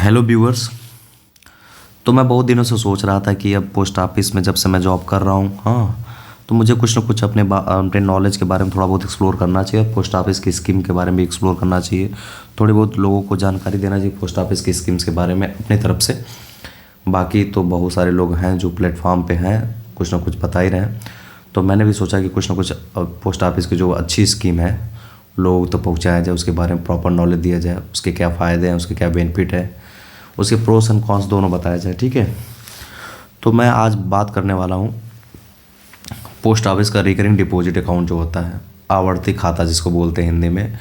Hello viewers. तो मैं बहुत दिनों से सोच रहा था कि अब पोस्ट ऑफिस में जब से मैं जॉब कर रहा हूँ, हाँ, तो मुझे कुछ ना कुछ अपने नॉलेज के बारे में थोड़ा बहुत एक्सप्लोर करना चाहिए। पोस्ट ऑफिस की स्कीम के बारे में भी एक्सप्लोर करना चाहिए। थोड़ी बहुत लोगों को जानकारी देना चाहिए पोस्ट ऑफिस की स्कीम्स के बारे में अपनी तरफ से। बाकी तो बहुत सारे लोग हैं जो प्लेटफॉर्म पे हैं, कुछ ना कुछ बता ही रहे हैं। तो मैंने भी सोचा कि कुछ ना कुछ पोस्ट ऑफिस की जो अच्छी स्कीम है लोगों तक पहुँचाया जाए, उसके बारे में प्रॉपर नॉलेज दिया जाए, उसके क्या फ़ायदे हैं, उसके क्या बेनिफिट है, उसके प्रोस एंड कॉन्स दोनों बताया जाए। ठीक है, तो मैं आज बात करने वाला हूँ पोस्ट ऑफिस का रिकरिंग डिपॉजिट अकाउंट जो होता है, आवर्ती खाता जिसको बोलते हैं हिंदी में।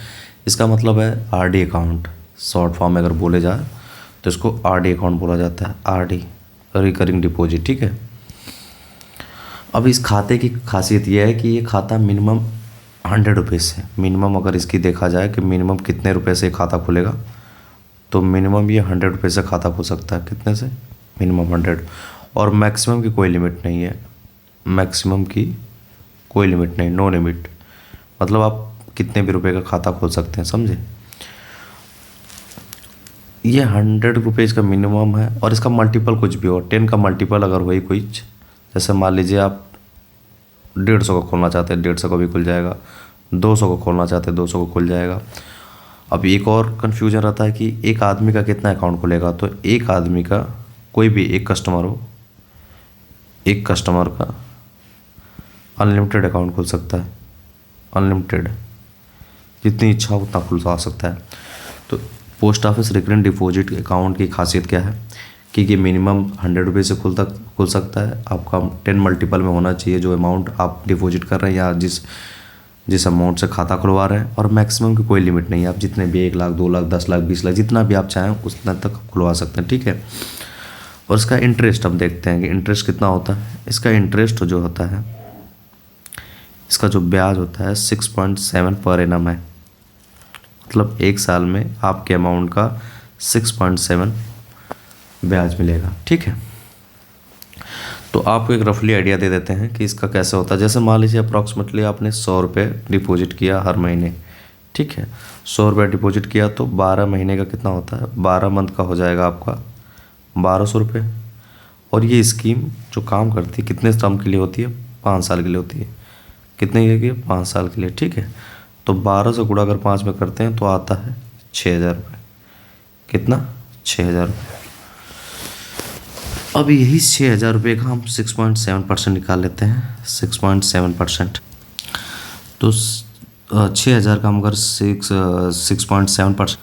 इसका मतलब है आरडी अकाउंट, शॉर्ट फॉर्म में अगर बोले जाए तो इसको आरडी अकाउंट बोला जाता है, आरडी रिकरिंग डिपॉजिट। ठीक है, अब इस खाते की खासियत यह है कि ये खाता मिनिमम 100 रुपये से, मिनिमम अगर इसकी देखा जाए कि मिनिमम कितने रुपए से खाता खुलेगा, तो मिनिमम ये 100 रुपये से खाता खुल सकता है। कितने से? मिनिमम 100। और मैक्सिमम की कोई लिमिट नहीं है, मैक्सिमम की कोई लिमिट नहीं, नो लिमिट। मतलब आप कितने भी रुपए का खाता खोल सकते हैं, समझे। ये 100 रुपीज़ का मिनिमम है और इसका मल्टीपल कुछ भी हो, 10 का मल्टीपल अगर वही कुछ, जैसे मान लीजिए आप 150 का खोलना चाहते हैं, 150 का भी खुल जाएगा। 200 का खोलना चाहते हैं, 200 का खुल जाएगा। अब एक और कन्फ्यूजन रहता है कि एक आदमी का कितना अकाउंट खुलेगा। तो एक आदमी का, कोई भी एक कस्टमर हो, एक कस्टमर का अनलिमिटेड अकाउंट खुल सकता है, अनलिमिटेड, जितनी इच्छा हो उतना खुलवा सकता है। तो post office recurring deposit account की खासियत क्या है कि ये मिनिमम 100 रुपये से खुल सकता है। आपका 10 मल्टीपल में होना चाहिए जो अमाउंट आप डिपॉजिट कर रहे हैं या जिस अमाउंट से खाता खुलवा रहे हैं। और मैक्सिमम की कोई लिमिट नहीं है, आप जितने भी 1 लाख, 2 लाख, 10 लाख, 20 लाख, जितना भी आप चाहें उतना तक खुलवा सकते हैं। ठीक है, और इसका इंटरेस्ट हम देखते हैं कि इंटरेस्ट कितना होता है। इसका इंटरेस्ट जो होता है, इसका जो ब्याज होता है 6.7 पर एनम है। मतलब एक साल में आपके अमाउंट का 6.7 ब्याज मिलेगा। ठीक है, तो आपको एक रफली आइडिया दे देते हैं कि इसका कैसे होता है। जैसे मान लीजिए अप्रॉक्सीमेटली आपने 100 रुपये डिपॉजिट किया हर महीने। ठीक है, 100 रुपये डिपॉजिट किया तो 12 महीने का कितना होता है, 12 मंथ का हो जाएगा आपका 1200 रुपये। और ये स्कीम जो काम करती है कितने टर्म के लिए होती है, 5 साल के लिए होती है। कितने के लिए? 5 साल के लिए। ठीक है, तो 12 से गुणा अगर 5 में करते हैं तो आता है 6000 रुपये। कितना? 6000 रुपये। अब यही 6000 रुपये का हम 6.7% निकाल लेते हैं, 6.7%। तो 6000 का हम अगर 6.7%,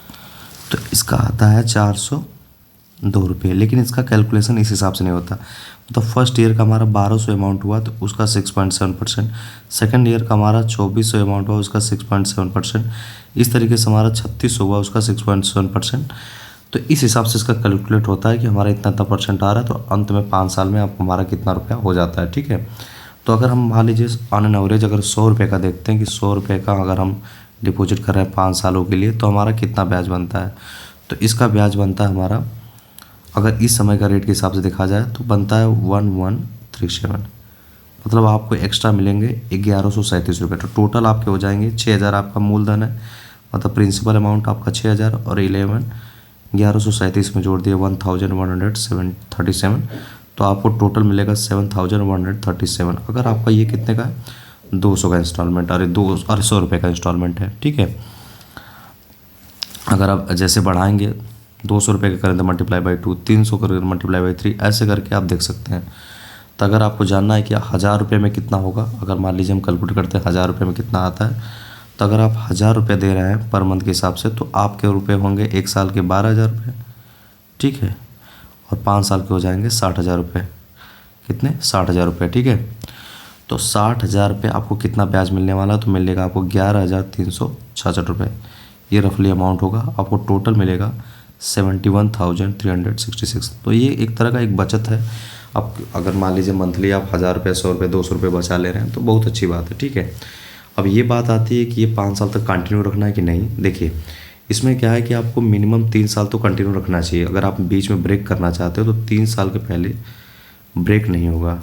तो इसका आता है 402 रुपये। लेकिन इसका कैलकुलेशन इस हिसाब से नहीं होता। तो फर्स्ट ईयर का हमारा 1200 अमाउंट हुआ तो उसका 6.7%, सेकेंड ईयर का हमारा 2400 अमाउंट हुआ उसका 6.7%, इस तरीके से हमारा 3600 हुआ उसका 6.7%। तो इस हिसाब से इसका कैलकुलेट होता है कि हमारा इतना इतना परसेंट आ रहा है। तो अंत में 5 साल में आप हमारा कितना रुपया हो जाता है। ठीक है, तो अगर हम मान लीजिए ऑन एन एवरेज अगर 100 रुपये का देखते हैं कि 100 रुपये का अगर हम डिपॉजिट कर रहे हैं 5 सालों के लिए, तो हमारा कितना ब्याज बनता है। तो इसका ब्याज बनता है हमारा, अगर इस समय का रेट के हिसाब से देखा जाए तो बनता है 1137। मतलब आपको एक्स्ट्रा मिलेंगे 1137 रुपये। तो टोटल आपके हो जाएंगे 6000 आपका मूलधन है, मतलब प्रिंसिपल अमाउंट आपका 6000 और 1137 में जोड़ दिए 1137, तो आपको टोटल मिलेगा 7137। अगर आपका ये कितने का है, 200 का इंस्टॉलमेंट, अरे 100 रुपये का इंस्टॉलमेंट है। ठीक है, अगर आप जैसे बढ़ाएंगे 200 रुपये का करें तो मल्टीप्लाई बाई 2, 300 करें मल्टीप्लाई बाई 3, ऐसे करके आप देख सकते हैं। तो अगर आपको जानना है कि 1000 रुपये में कितना होगा, अगर मान लीजिए हम कैलकुलेट करते हैं 1000 रुपये में कितना आता है, तो अगर आप 1000 रुपये दे रहे हैं पर मंथ के हिसाब से, तो आपके रुपये होंगे एक साल के 12000 रुपये। ठीक है, और 5 साल के हो जाएंगे 60000 रुपये। कितने? 60000 रुपये। ठीक है, तो 60000 रुपये आपको कितना ब्याज मिलने वाला है, तो मिलेगा आपको 11366 रुपये। ये रफली अमाउंट होगा, आपको टोटल मिलेगा 71,366। तो ये एक तरह का एक बचत है। आप अगर मान लीजिए मंथली आप 1000 रुपये, 100 रुपये, 200 रुपये बचा ले रहे हैं तो बहुत अच्छी बात है। ठीक है, अब ये बात आती है कि ये 5 साल तक कंटिन्यू रखना है कि नहीं। देखिए, इसमें क्या है कि आपको मिनिमम 3 साल तो कंटिन्यू रखना चाहिए। अगर आप बीच में ब्रेक करना चाहते हो तो 3 साल के पहले ब्रेक नहीं होगा,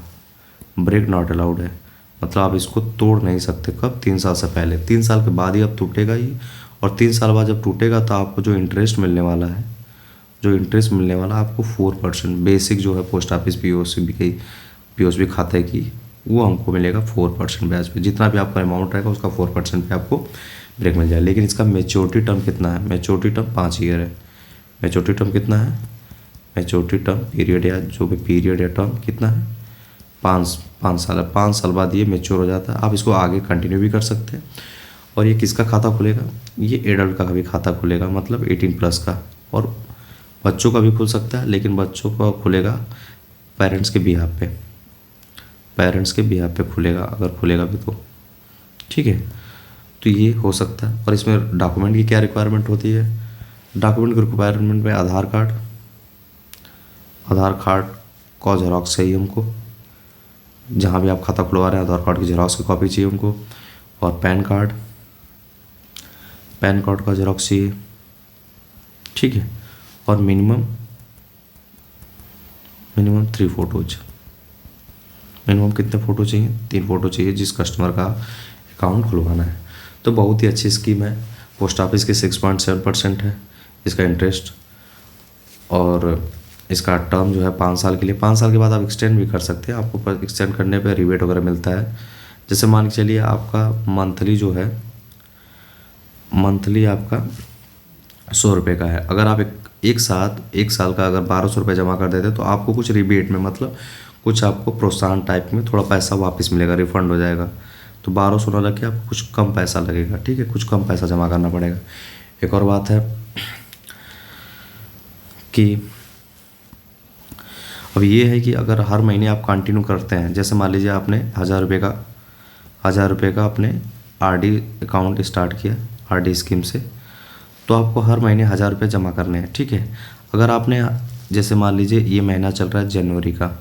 ब्रेक नॉट अलाउड है। मतलब आप इसको तोड़ नहीं सकते। कब? 3 साल से पहले। 3 साल के बाद ही अब टूटेगा ही, और 3 साल बाद जब टूटेगा तो आपको जो इंटरेस्ट मिलने वाला है जो इंटरेस्ट मिलने वाला आपको 4%, बेसिक जो है पोस्ट ऑफिस पीओएसबी खाते की, वो हमको मिलेगा 4% ब्याज पे। जितना भी आपका अमाउंट रहेगा उसका 4% पे आपको ब्रेक मिल जाए। लेकिन इसका मेच्योरिटी टर्म कितना है? मेच्योरिटी टर्म 5 ईयर है। मेच्योरिटी टर्म कितना है? मेच्योरिटी टर्म पीरियड या जो भी पीरियड या टर्म कितना है? 5 साल है। 5 साल बाद ये मेच्योर हो जाता है। आप इसको आगे कंटिन्यू भी कर सकते हैं। और ये किसका खाता खुलेगा? ये एडल्ट का भी खाता खुलेगा, मतलब 18+ का। और बच्चों का भी खुल सकता है, लेकिन बच्चों का खुलेगा पेरेंट्स के बिहाफ पे, पेरेंट्स के बिहाफ पे खुलेगा, अगर खुलेगा भी तो। ठीक है, तो ये हो सकता है। और इसमें डॉक्यूमेंट की क्या रिक्वायरमेंट होती है? डॉक्यूमेंट की रिक्वायरमेंट में आधार कार्ड का जेरॉक्स चाहिए हमको। जहाँ भी आप खाता खुलवा रहे हैं आधार कार्ड की जेरॉक्स की कॉपी चाहिए उनको। और पैन कार्ड का जेरॉक्स चाहिए। ठीक है, और मिनिमम 3 फोटोज। मिनिमम कितने फ़ोटो चाहिए? 3 फ़ोटो चाहिए, जिस कस्टमर का अकाउंट खुलवाना है। तो बहुत ही अच्छी स्कीम है। पोस्ट ऑफिस की 6.7% है इसका इंटरेस्ट। और इसका टर्म जो है 5 साल के लिए। 5 साल के बाद आप एक्सटेंड भी कर सकते हैं। आपको एक्सटेंड करने पे रिबेट वगैरह मिलता है। जैसे मान के चलिए आपका मंथली जो है, मंथली आपका 100 रुपये का है। अगर आप एक साल का अगर 1200 रुपये जमा कर देते तो आपको कुछ रिबेट में, मतलब कुछ आपको प्रोत्साहन टाइप में थोड़ा पैसा वापस मिलेगा, रिफंड हो जाएगा। तो 1200 ना लग के आपको कुछ कम पैसा लगेगा। ठीक है, कुछ कम पैसा जमा करना पड़ेगा। एक और बात है कि अब ये है कि अगर हर महीने आप कंटिन्यू करते हैं, जैसे मान लीजिए आपने 1000 रुपये का अपने आरडी अकाउंट स्टार्ट किया आरडी स्कीम से, तो आपको हर महीने 1000 रुपये जमा करने हैं। ठीक है, अगर आपने जैसे मान लीजिए ये महीना चल रहा है जनवरी का,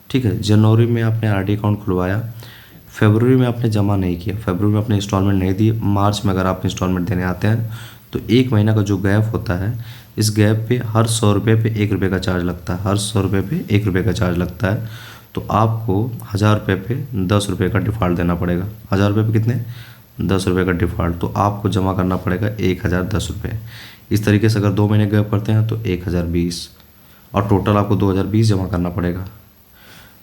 ठीक है, जनवरी में आपने आरडी अकाउंट खुलवाया, फरवरी में आपने जमा नहीं किया, फरवरी में आपने इंस्टॉलमेंट नहीं दी, मार्च में अगर आप इंस्टॉलमेंट देने आते हैं तो 1 महीना का जो गैप होता है, इस गैप पे हर 100 रुपये पे 1 रुपये का चार्ज लगता है। हर 100 रुपये पे 1 रुपये का चार्ज लगता है। तो आपको 1000 रुपये पे 10 रुपये का डिफ़ॉल्ट देना पड़ेगा। 1000 रुपये पे कितने? 10 रुपये का डिफ़ॉल्ट। तो आपको जमा करना पड़ेगा 1010 रुपये। इस तरीके से अगर 2 महीने गैप करते हैं तो 1020, और टोटल आपको 2020 जमा करना पड़ेगा।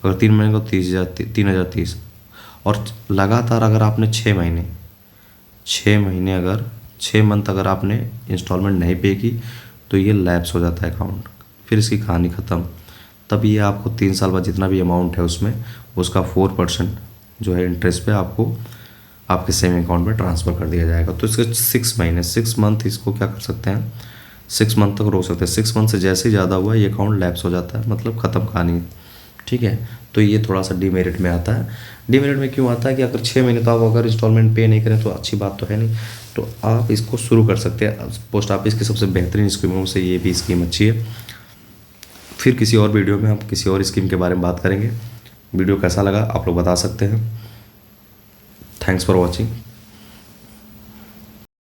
अगर 3 महीने को 3030। और लगातार अगर आपने 6 महीने अगर 6 मंथ अगर आपने इंस्टॉलमेंट नहीं पे की तो ये लैप्स हो जाता है अकाउंट, फिर इसकी कहानी ख़त्म। तब ये आपको 3 साल बाद जितना भी अमाउंट है उसमें उसका 4% जो है इंटरेस्ट पे आपको आपके सेविंग अकाउंट में ट्रांसफ़र कर दिया जाएगा। तो इसके 6 मंथ इसको क्या कर सकते हैं, 6 मंथ तक रोक सकते हैं। 6 मंथ से जैसे ही ज़्यादा हुआ ये अकाउंट लैप्स हो जाता है, मतलब ख़त्म कहानी। ठीक है, तो ये थोड़ा सा डीमेरिट में आता है। डीमेरिट में क्यों आता है कि अगर 6 महीने तो आप अगर इंस्टॉलमेंट पे नहीं करें तो अच्छी बात तो है नहीं। तो आप इसको शुरू कर सकते हैं। पोस्ट ऑफिस की सबसे बेहतरीन स्कीमों से ये भी स्कीम अच्छी है। फिर किसी और वीडियो में हम किसी और स्कीम के बारे में बात करेंगे। वीडियो कैसा लगा आप लोग बता सकते हैं। Thanks for watching.